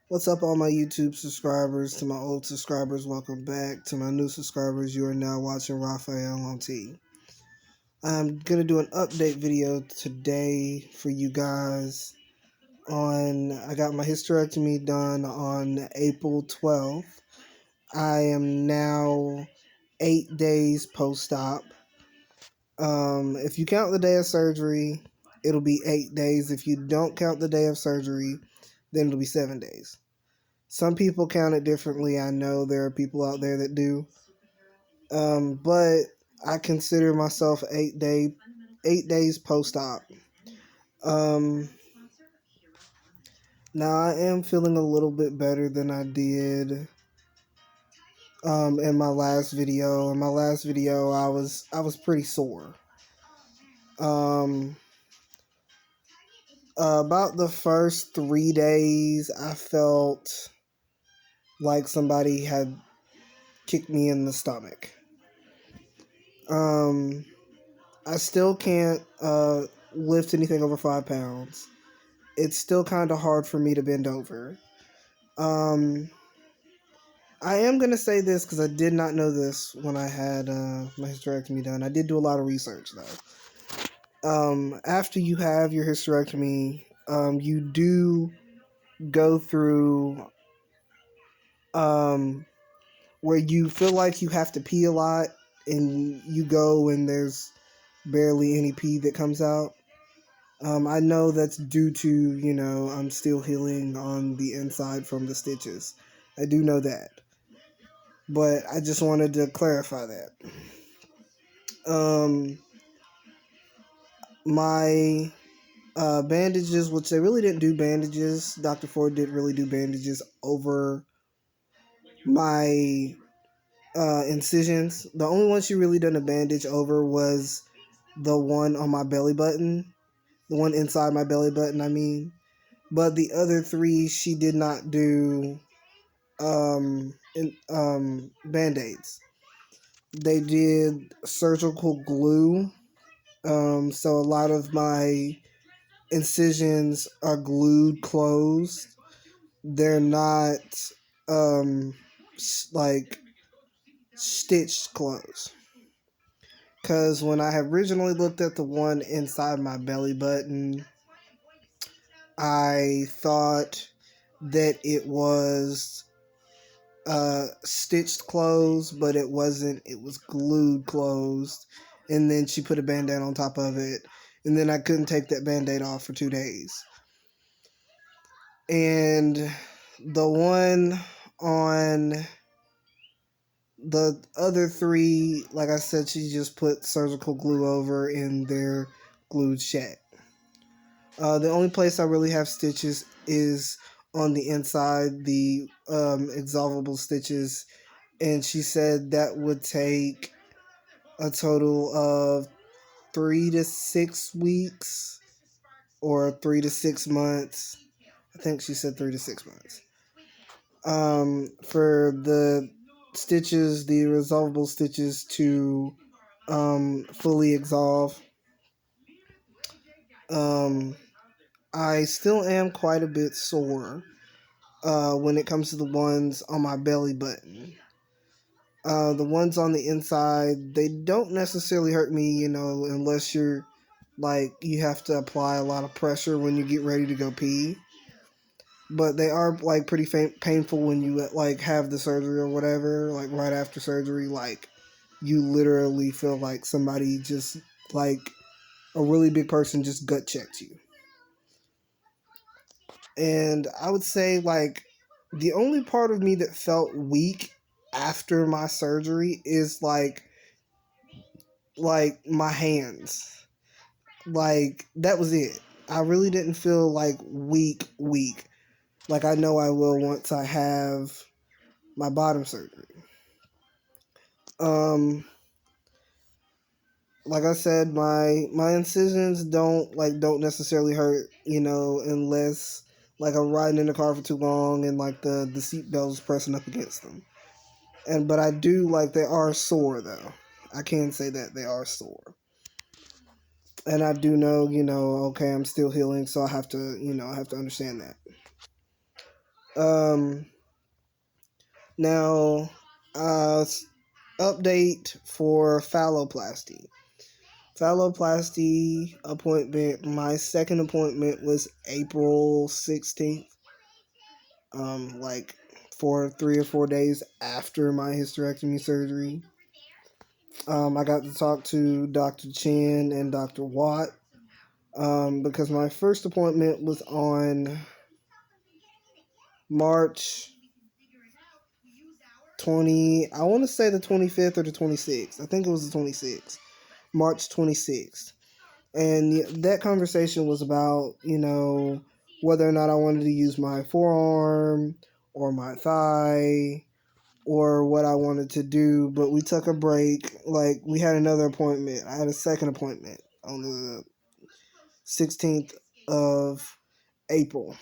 What's up, all my YouTube subscribers? To my old subscribers, welcome back. To my new subscribers, you are now watching Raphael on T. I'm gonna do an update video today for you guys I got my hysterectomy done on April 12th. I am now 8 days post-op. If you count the day of surgery, it'll be 8 days. If you don't count the day of surgery, then it'll be 7 days. Some people count it differently. I know there are people out there that do. But I consider myself 8 days post-op. Um, Now I am feeling a little bit better than I did in my last video. In my last video, I was pretty sore. About the first 3 days, I felt like somebody had kicked me in the stomach. I still can't lift anything over 5 pounds. It's still kind of hard for me to bend over. I am going to say this because I did not know this when I had my hysterectomy done. I did do a lot of research, though. After you have your hysterectomy, you do go through where you feel like you have to pee a lot, and you go and there's barely any pee that comes out. I know that's due to, I'm still healing on the inside from the stitches. I do know that. But I just wanted to clarify that. My bandages, which they really didn't do bandages. Dr. Ford didn't really do bandages over my incisions. The only one she really done a bandage over was the one on my belly button. The one inside my belly button, I mean. But the other 3, she did not do band-aids. They did surgical glue. So a lot of my incisions are glued closed. They're not like stitched closed. Because when I had originally looked at the one inside my belly button, I thought that it was stitched closed, but it wasn't. It was glued closed, and then she put a band-aid on top of it, and then I couldn't take that band-aid off for 2 days. And the one on the other 3, like I said, she just put surgical glue over, and they're glued shut. The only place I really have stitches is on the inside, the exolvable stitches, and she said that would take a total of 3 to 6 weeks or 3 to 6 months. I think she said 3 to 6 months. For the stitches, the resolvable stitches to fully exsolve. I still am quite a bit sore when it comes to the ones on my belly button. The ones on the inside, they don't necessarily hurt me, unless you're you have to apply a lot of pressure when you get ready to go pee. But they are pretty painful when you have the surgery or whatever. Right after surgery, you literally feel like somebody just a really big person just gut checked you. And I would say the only part of me that felt weak after my surgery is like my hands. That was it. I really didn't feel weak. I know I will once I have my bottom surgery. Like I said, my incisions don't necessarily hurt, unless I'm riding in the car for too long and the seat belt is pressing up against them. But I do they are sore though. I can say that they are sore. And I do know, okay, I'm still healing, so I have to understand that. Now, update for phalloplasty. Phalloplasty appointment. My second appointment was April 16th. Like 3 or 4 days after my hysterectomy surgery. I got to talk to Dr. Chen and Dr. Watt. Because my first appointment was on March I want to say the 25th or the 26th. I think it was the 26th. March 26th. And that conversation was about, whether or not I wanted to use my forearm or my thigh or what I wanted to do. But we took a break. Like, we had another appointment. I had a second appointment on the 16th of April.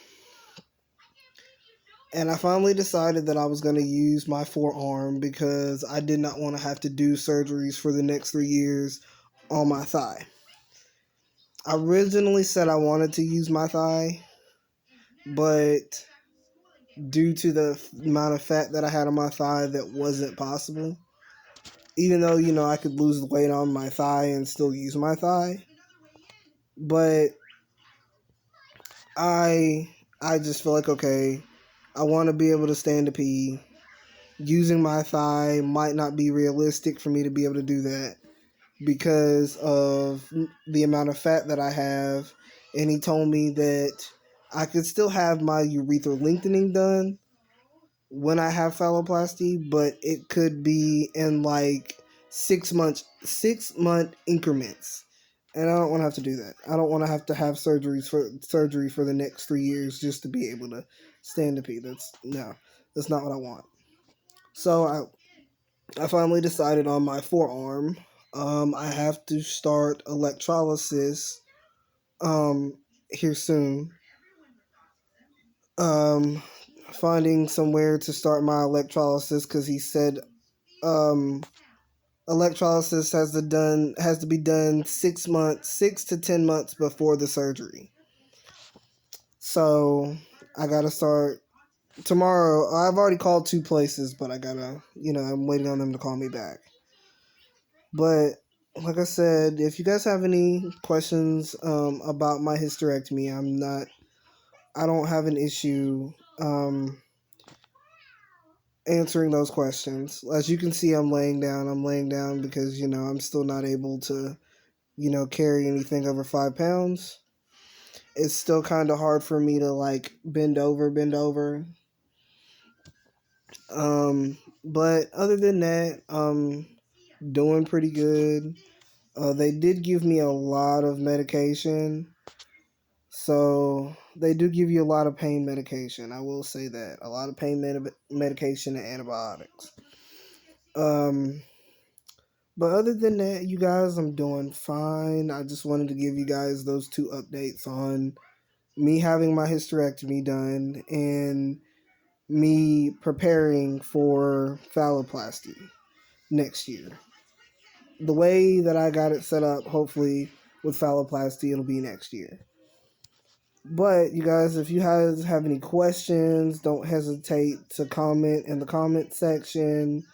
And I finally decided that I was going to use my forearm because I did not want to have to do surgeries for the next 3 years on my thigh. I originally said I wanted to use my thigh, but due to the amount of fat that I had on my thigh, that wasn't possible. Even though, I could lose the weight on my thigh and still use my thigh. But I just feel like, okay, I want to be able to stand to pee. Using my thigh might not be realistic for me to be able to do that because of the amount of fat that I have. And he told me that I could still have my urethral lengthening done when I have phalloplasty, but it could be in like 6 month increments. And I don't want to have to do that. I don't want to have surgery for the next 3 years just to be able to stand to pee. That's not what I want. So I finally decided on my forearm. I have to start electrolysis here soon. Finding somewhere to start my electrolysis because he said electrolysis has to be done 6 to 10 months before the surgery. So I gotta start tomorrow. I've already called 2 places, but I gotta, I'm waiting on them to call me back. But like I said, if you guys have any questions about my hysterectomy, I don't have an issue answering those questions. As you can see, I'm laying down. I'm laying down because, I'm still not able to, carry anything over 5 pounds. It's still kind of hard for me to like bend over. But other than that, doing pretty good. They did give me a lot of medication. So they do give you a lot of pain medication. I will say that. A lot of pain medication and antibiotics. But other than that, you guys, I'm doing fine. I just wanted to give you guys those 2 updates on me having my hysterectomy done and me preparing for phalloplasty next year. The way that I got it set up, hopefully with phalloplasty, it'll be next year. But you guys, if you guys have any questions, don't hesitate to comment in the comment section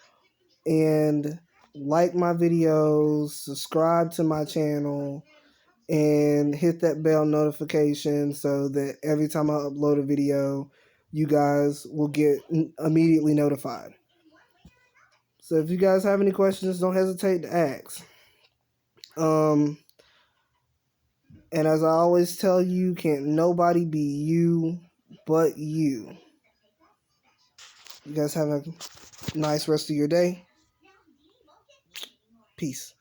and like my videos, subscribe to my channel, and hit that bell notification so that every time I upload a video, you guys will get immediately notified. So if you guys have any questions, don't hesitate to ask. And as I always tell you, can't nobody be you but you. You guys have a nice rest of your day. Peace.